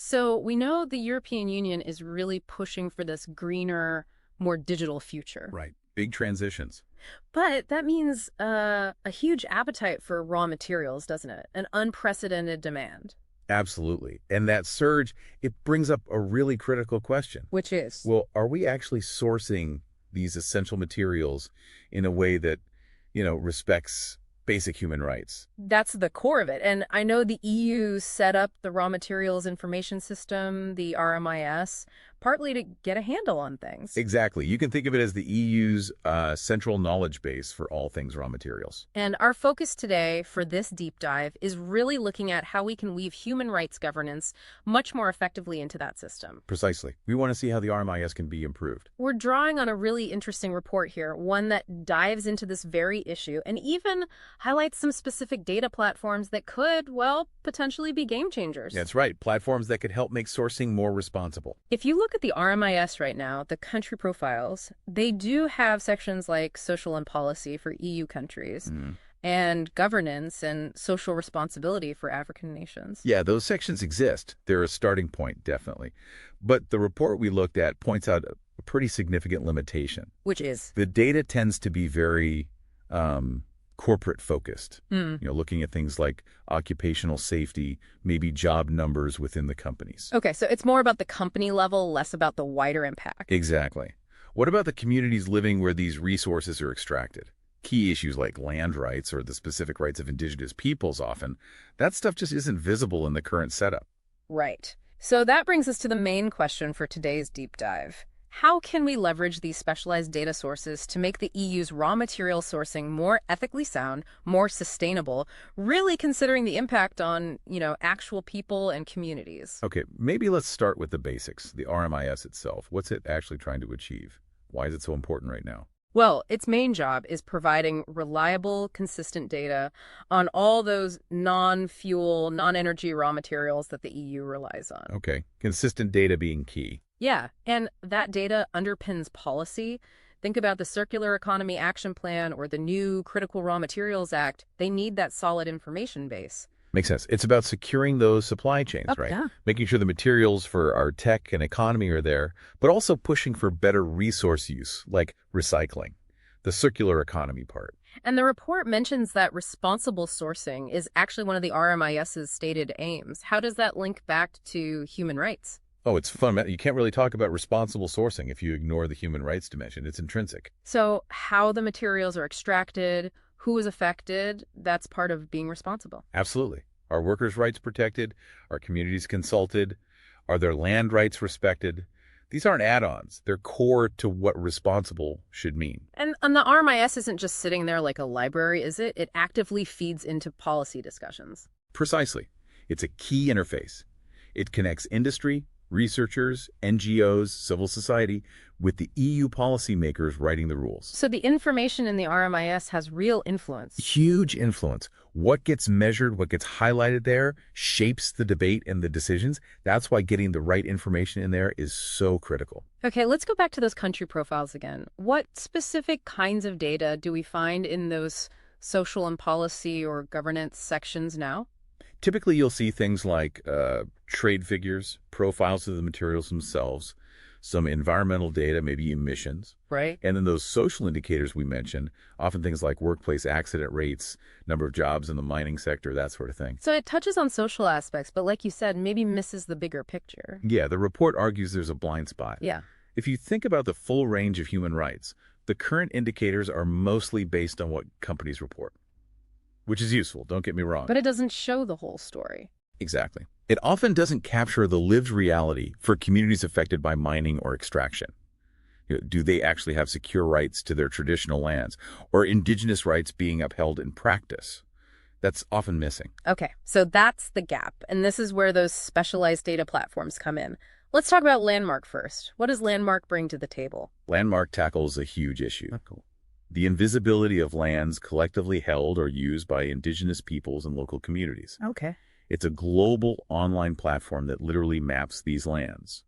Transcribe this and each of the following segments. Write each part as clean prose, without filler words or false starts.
So we know the European Union is really pushing for this greener, more digital future. Right. Big transitions. But that means a huge appetite for raw materials, doesn't it? An unprecedented demand. Absolutely. And that surge, it brings up a really critical question. Which is? Well, are we actually sourcing these essential materials in a way that, respects basic human rights? That's the core of it. And I know the EU set up the Raw Materials Information System, the RMIS, partly to get a handle on things. Exactly. You can think of it as the EU's central knowledge base for all things raw materials. And our focus today for this deep dive is really looking at how we can weave human rights governance much more effectively into that system. Precisely. We want to see how the RMIS can be improved. We're drawing on a really interesting report here, one that dives into this very issue and even highlights some specific data platforms that could, well, potentially be game changers. That's right. Platforms that could help make sourcing more responsible. If you look at the RMIS right now, the country profiles, they do have sections like social and policy for EU countries and governance and social responsibility for African nations. Yeah, those sections exist. They're a starting point, definitely. But the report we looked at points out a pretty significant limitation. Which is? The data tends to be very corporate focused, looking at things like occupational safety, maybe job numbers within the companies. Okay, so it's more about the company level, less about the wider impact. Exactly. What about the communities living where these resources are extracted? Key issues like land rights or the specific rights of indigenous peoples often, that stuff just isn't visible in the current setup. Right. So that brings us to the main question for today's deep dive. How can we leverage these specialized data sources to make the EU's raw material sourcing more ethically sound, more sustainable, really considering the impact on, actual people and communities? Okay, maybe let's start with the basics, the RMIS itself. What's it actually trying to achieve? Why is it so important right now? Well, its main job is providing reliable, consistent data on all those non-fuel, non-energy raw materials that the EU relies on. Okay, consistent data being key. Yeah, and that data underpins policy. Think about the Circular Economy Action Plan or the new Critical Raw Materials Act. They need that solid information base. Makes sense. It's about securing those supply chains, right? Yeah. Making sure the materials for our tech and economy are there, but also pushing for better resource use, like recycling, the circular economy part. And the report mentions that responsible sourcing is actually one of the RMIS's stated aims. How does that link back to human rights? Oh, it's fun. You can't really talk about responsible sourcing if you ignore the human rights dimension. It's intrinsic. So how the materials are extracted, who is affected, that's part of being responsible. Absolutely. Are workers' rights protected? Are communities consulted? Are their land rights respected? These aren't add-ons. They're core to what responsible should mean. And the RMIS isn't just sitting there like a library, is it? It actively feeds into policy discussions. Precisely. It's a key interface. It connects industry, researchers, NGOs, civil society, with the EU policymakers writing the rules. So the information in the RMIS has real influence. Huge influence. What gets measured, what gets highlighted there, shapes the debate and the decisions. That's why getting the right information in there is so critical. Okay, let's go back to those country profiles again. What specific kinds of data do we find in those social and policy or governance sections now? Typically, you'll see things like trade figures, profiles of the materials themselves, some environmental data, maybe emissions. Right. And then those social indicators we mentioned, often things like workplace accident rates, number of jobs in the mining sector, that sort of thing. So it touches on social aspects, but like you said, maybe misses the bigger picture. Yeah, the report argues there's a blind spot. Yeah. If you think about the full range of human rights, the current indicators are mostly based on what companies report, which is useful, don't get me wrong. But it doesn't show the whole story. Exactly. It often doesn't capture the lived reality for communities affected by mining or extraction. Do they actually have secure rights to their traditional lands, or indigenous rights being upheld in practice? That's often missing. Okay, so that's the gap, and this is where those specialized data platforms come in. Let's talk about Landmark first. What does Landmark bring to the table? Landmark tackles a huge issue. The invisibility of lands collectively held or used by indigenous peoples and local communities. Okay. It's a global online platform that literally maps these lands.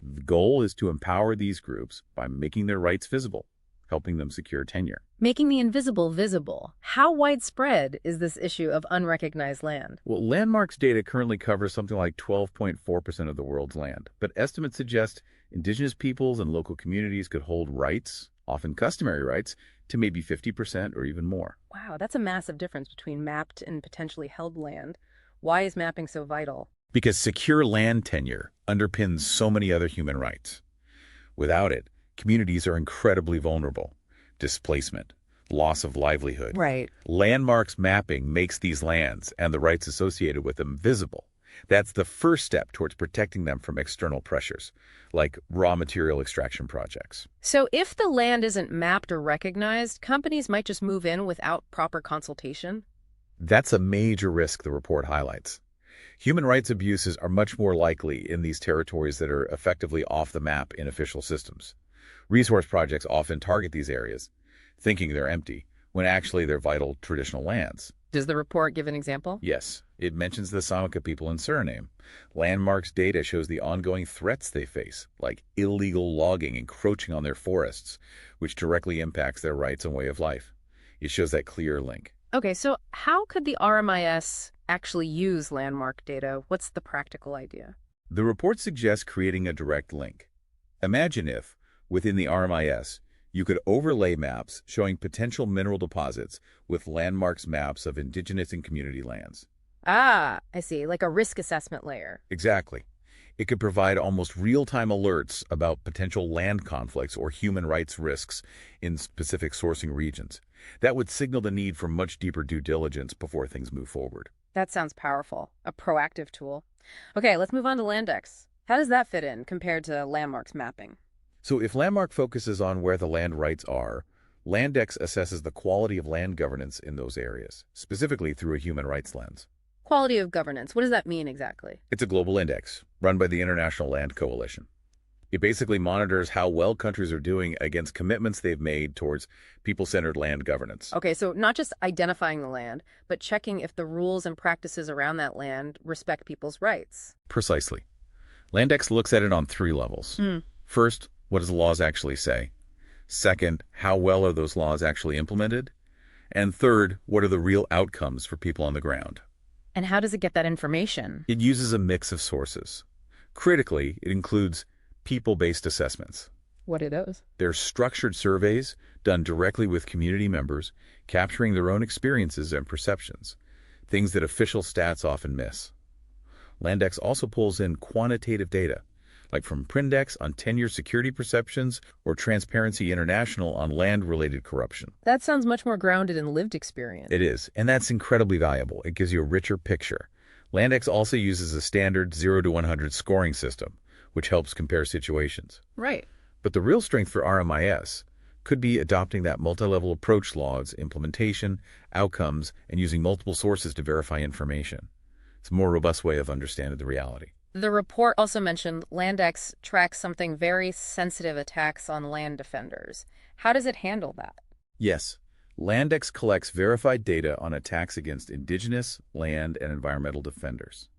The goal is to empower these groups by making their rights visible, helping them secure tenure. Making the invisible visible. How widespread is this issue of unrecognized land? Well, landmarks data currently covers something like 12.4% of the world's land, but estimates suggest indigenous peoples and local communities could hold rights, often customary rights, to maybe 50% or even more. Wow, that's a massive difference between mapped and potentially held land. Why is mapping so vital? Because secure land tenure underpins so many other human rights. Without it, communities are incredibly vulnerable. Displacement, loss of livelihood. Right. Landmarks mapping makes these lands and the rights associated with them visible. That's the first step towards protecting them from external pressures, like raw material extraction projects. So if the land isn't mapped or recognized, companies might just move in without proper consultation? That's a major risk the report highlights. Human rights abuses are much more likely in these territories that are effectively off the map in official systems. Resource projects often target these areas, thinking they're empty, when actually they're vital traditional lands. Does the report give an example? Yes, it mentions the Seneca people in Suriname. Landmarks data shows the ongoing threats they face, like illegal logging encroaching on their forests, which directly impacts their rights and way of life. It shows that clear link. Okay, so how could the RMIS actually use landmark data? What's the practical idea? The report suggests creating a direct link. Imagine if, within the RMIS, you could overlay maps showing potential mineral deposits with landmarks maps of indigenous and community lands. Ah, I see, like a risk assessment layer. Exactly. It could provide almost real-time alerts about potential land conflicts or human rights risks in specific sourcing regions. That would signal the need for much deeper due diligence before things move forward. That sounds powerful, a proactive tool. Okay, let's move on to Landex. How does that fit in compared to landmarks mapping? So if Landmark focuses on where the land rights are, Landex assesses the quality of land governance in those areas, specifically through a human rights lens. Quality of governance, what does that mean exactly? It's a global index run by the International Land Coalition. It basically monitors how well countries are doing against commitments they've made towards people-centered land governance. Okay, so not just identifying the land, but checking if the rules and practices around that land respect people's rights. Precisely. Landex looks at it on 3 levels. First, what does the laws actually say? Second, how well are those laws actually implemented? And third, what are the real outcomes for people on the ground? And how does it get that information? It uses a mix of sources. Critically, it includes people-based assessments. What are those? They're structured surveys done directly with community members, capturing their own experiences and perceptions, things that official stats often miss. Landex also pulls in quantitative data, like from Prindex on tenure security perceptions or Transparency International on land-related corruption. That sounds much more grounded in lived experience. It is, and that's incredibly valuable. It gives you a richer picture. Landex also uses a standard 0 to 100 scoring system, which helps compare situations. Right. But the real strength for RMIS could be adopting that multi-level approach laws, implementation, outcomes, and using multiple sources to verify information. It's a more robust way of understanding the reality. The report also mentioned Landex tracks something very sensitive: attacks on land defenders. How does it handle that? Yes, Landex collects verified data on attacks against indigenous, land, and environmental defenders.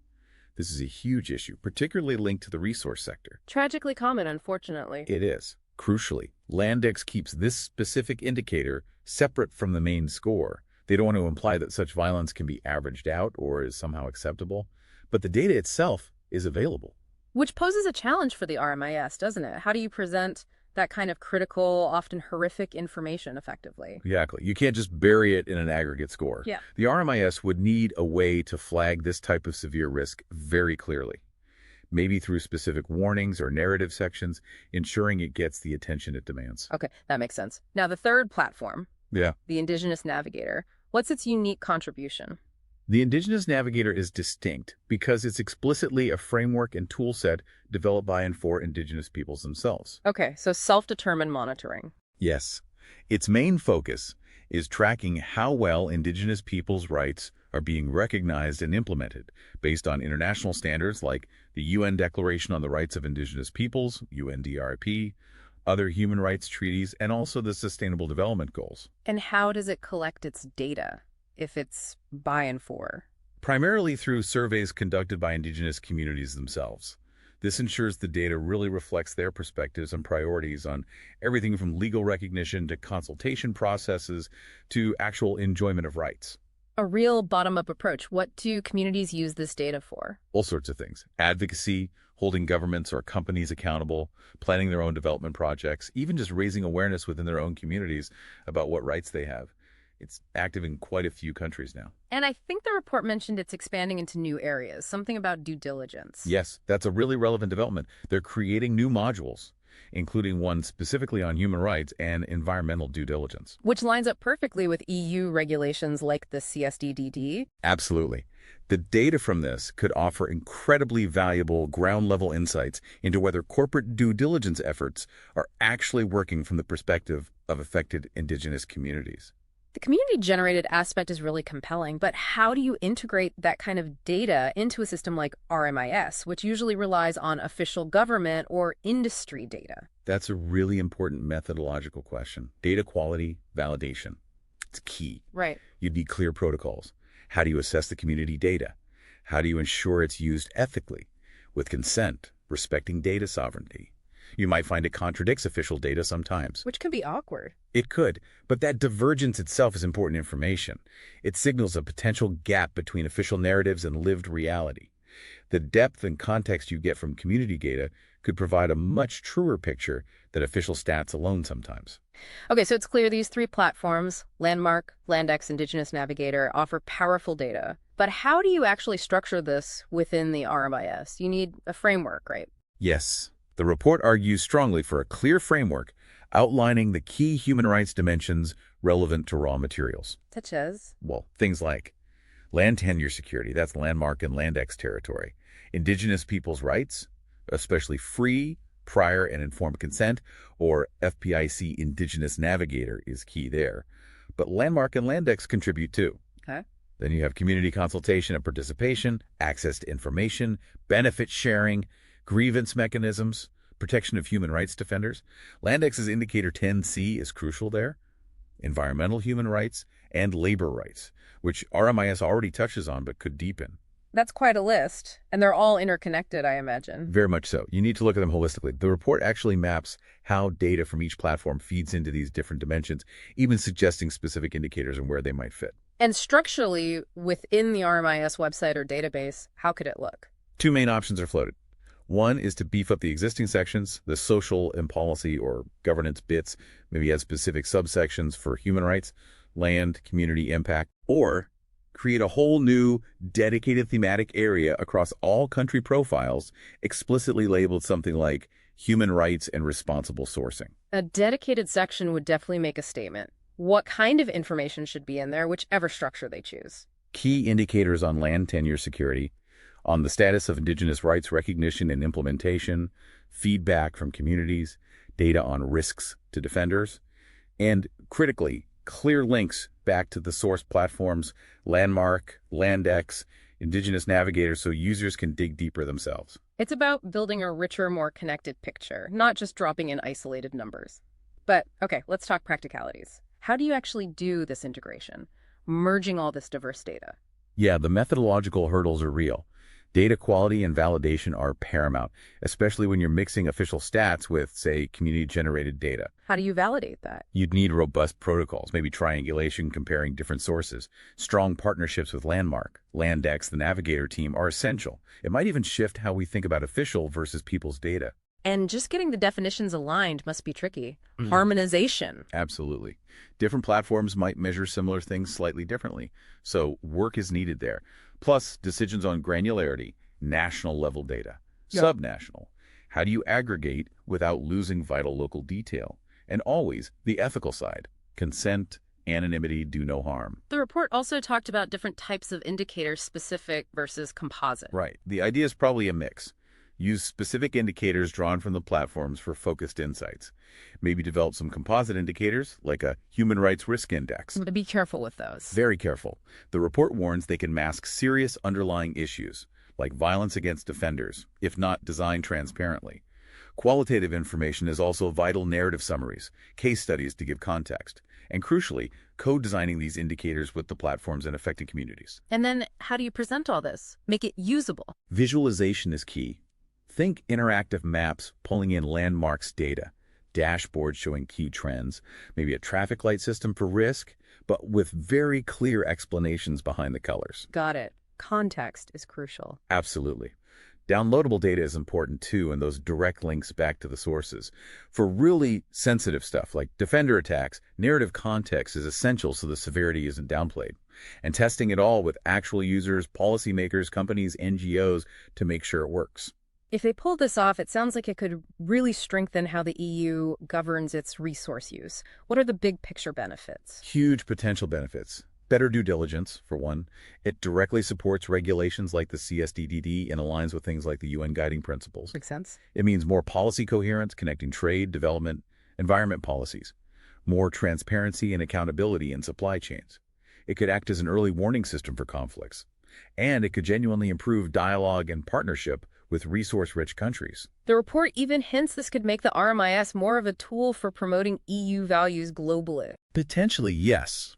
This is a huge issue, particularly linked to the resource sector. Tragically common, unfortunately. It is. Crucially, Landex keeps this specific indicator separate from the main score. They don't want to imply that such violence can be averaged out or is somehow acceptable, but the data itself is available. Which poses a challenge for the RMIS, doesn't it? How do you present that kind of critical, often horrific information effectively? Exactly. You can't just bury it in an aggregate score. Yeah. The RMIS would need a way to flag this type of severe risk very clearly, maybe through specific warnings or narrative sections, ensuring it gets the attention it demands. Okay, that makes sense. Now, the third platform, Yeah. the Indigenous Navigator, what's its unique contribution? The Indigenous Navigator is distinct because it's explicitly a framework and tool set developed by and for Indigenous peoples themselves. Okay, so self-determined monitoring. Yes. Its main focus is tracking how well Indigenous peoples' rights are being recognized and implemented based on international standards like the UN Declaration on the Rights of Indigenous Peoples, UNDRP, other human rights treaties, and also the Sustainable Development Goals. And how does it collect its data, if it's by and for? Primarily through surveys conducted by Indigenous communities themselves. This ensures the data really reflects their perspectives and priorities on everything from legal recognition to consultation processes to actual enjoyment of rights. A real bottom-up approach. What do communities use this data for? All sorts of things. Advocacy, holding governments or companies accountable, planning their own development projects, even just raising awareness within their own communities about what rights they have. It's active in quite a few countries now. And I think the report mentioned it's expanding into new areas, something about due diligence. Yes, that's a really relevant development. They're creating new modules, including one specifically on human rights and environmental due diligence. Which lines up perfectly with EU regulations like the CSDDD. Absolutely. The data from this could offer incredibly valuable ground-level insights into whether corporate due diligence efforts are actually working from the perspective of affected indigenous communities. The community-generated aspect is really compelling, but how do you integrate that kind of data into a system like RMIS, which usually relies on official government or industry data? That's a really important methodological question. Data quality, validation. It's key. Right. You'd need clear protocols. How do you assess the community data? How do you ensure it's used ethically, with consent, respecting data sovereignty? You might find it contradicts official data sometimes. Which can be awkward. It could, but that divergence itself is important information. It signals a potential gap between official narratives and lived reality. The depth and context you get from community data could provide a much truer picture than official stats alone sometimes. Okay, so it's clear these three platforms, Landmark, Landex, Indigenous Navigator, offer powerful data. But how do you actually structure this within the RMIS? You need a framework, right? Yes. The report argues strongly for a clear framework outlining the key human rights dimensions relevant to raw materials. Such as? Well, things like land tenure security, that's Landmark and Landex territory. Indigenous peoples' rights, especially free, prior, and informed consent, or FPIC Indigenous Navigator is key there. But Landmark and Landex contribute too. Okay. Then you have community consultation and participation, access to information, benefit sharing, grievance mechanisms, protection of human rights defenders. Landex's indicator 10C is crucial there. Environmental human rights and labor rights, which RMIS already touches on but could deepen. That's quite a list, and they're all interconnected, I imagine. Very much so. You need to look at them holistically. The report actually maps how data from each platform feeds into these different dimensions, even suggesting specific indicators and where they might fit. And structurally, within the RMIS website or database, how could it look? Two main options are floated. One is to beef up the existing sections, the social and policy or governance bits, maybe add specific subsections for human rights, land, community impact, or create a whole new dedicated thematic area across all country profiles, explicitly labeled something like human rights and responsible sourcing. A dedicated section would definitely make a statement. What kind of information should be in there, whichever structure they choose? Key indicators on land tenure security, on the status of Indigenous rights recognition and implementation, feedback from communities, data on risks to defenders, and critically, clear links back to the source platforms, Landmark, Landex, Indigenous Navigator, so users can dig deeper themselves. It's about building a richer, more connected picture, not just dropping in isolated numbers. But, okay, let's talk practicalities. How do you actually do this integration, merging all this diverse data? Yeah, the methodological hurdles are real. Data quality and validation are paramount, especially when you're mixing official stats with, say, community-generated data. How do you validate that? You'd need robust protocols, maybe triangulation comparing different sources. Strong partnerships with Landmark, Landex, the Navigator team are essential. It might even shift how we think about official versus people's data. And just getting the definitions aligned must be tricky. Harmonization. Absolutely. Different platforms might measure similar things slightly differently, so work is needed there. Plus, decisions on granularity, national-level data, subnational. How do you aggregate without losing vital local detail? And always, the ethical side. Consent, anonymity, do no harm. The report also talked about different types of indicators, specific versus composite. Right. The idea is probably a mix. Use specific indicators drawn from the platforms for focused insights. Maybe develop some composite indicators, like a human rights risk index. Be careful with those. Very careful. The report warns they can mask serious underlying issues, like violence against defenders, if not designed transparently. Qualitative information is also vital narrative summaries, case studies to give context, and crucially, co-designing these indicators with the platforms and affected communities. And then how do you present all this? Make it usable. Visualization is key. Think interactive maps pulling in landmarks data, dashboards showing key trends, maybe a traffic light system for risk, but with very clear explanations behind the colors. Got it. Context is crucial. Absolutely. Downloadable data is important too, and those direct links back to the sources. For really sensitive stuff like Defender attacks, narrative context is essential so the severity isn't downplayed. And testing it all with actual users, policymakers, companies, NGOs to make sure it works. If they pull this off, it sounds like it could really strengthen how the EU governs its resource use. What are the big picture benefits? Huge potential benefits. Better due diligence, for one. It directly supports regulations like the CSDDD and aligns with things like the UN Guiding Principles. Makes sense. It means more policy coherence, connecting trade, development, environment policies. More transparency and accountability in supply chains. It could act as an early warning system for conflicts. And it could genuinely improve dialogue and partnership with resource-rich countries. The report even hints this could make the RMIS more of a tool for promoting EU values globally. Potentially, yes.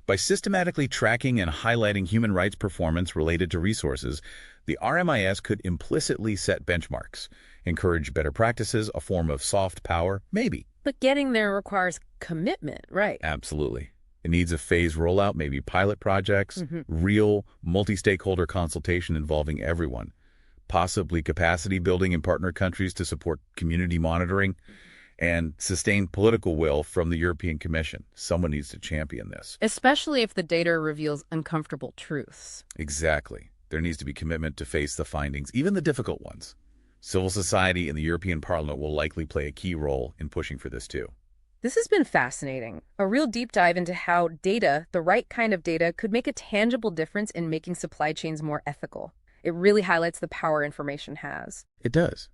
By systematically tracking and highlighting human rights performance related to resources, the RMIS could implicitly set benchmarks, encourage better practices, a form of soft power, maybe. But getting there requires commitment, right? Absolutely. It needs a phased rollout, maybe pilot projects, real multi-stakeholder consultation involving everyone, possibly capacity building in partner countries to support community monitoring, and sustained political will from the European Commission. Someone needs to champion this. Especially if the data reveals uncomfortable truths. Exactly. There needs to be commitment to face the findings, even the difficult ones. Civil society and the European Parliament will likely play a key role in pushing for this too. This has been fascinating. A real deep dive into how data, the right kind of data, could make a tangible difference in making supply chains more ethical. It really highlights the power information has. It does.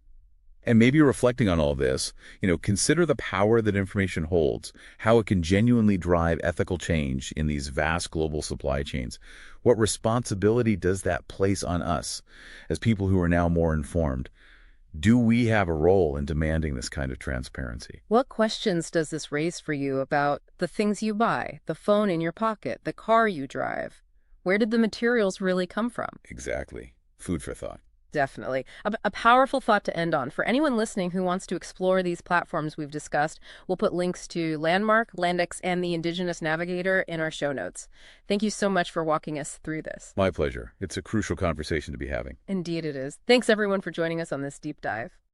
And maybe reflecting on all this, consider the power that information holds, how it can genuinely drive ethical change in these vast global supply chains. What responsibility does that place on us as people who are now more informed? Do we have a role in demanding this kind of transparency? What questions does this raise for you about the things you buy, the phone in your pocket, the car you drive? Where did the materials really come from? Exactly. Food for thought. Definitely. A powerful thought to end on. For anyone listening who wants to explore these platforms we've discussed, we'll put links to Landmark, Landex, and the Indigenous Navigator in our show notes. Thank you so much for walking us through this. My pleasure. It's a crucial conversation to be having. Indeed it is. Thanks everyone for joining us on this deep dive.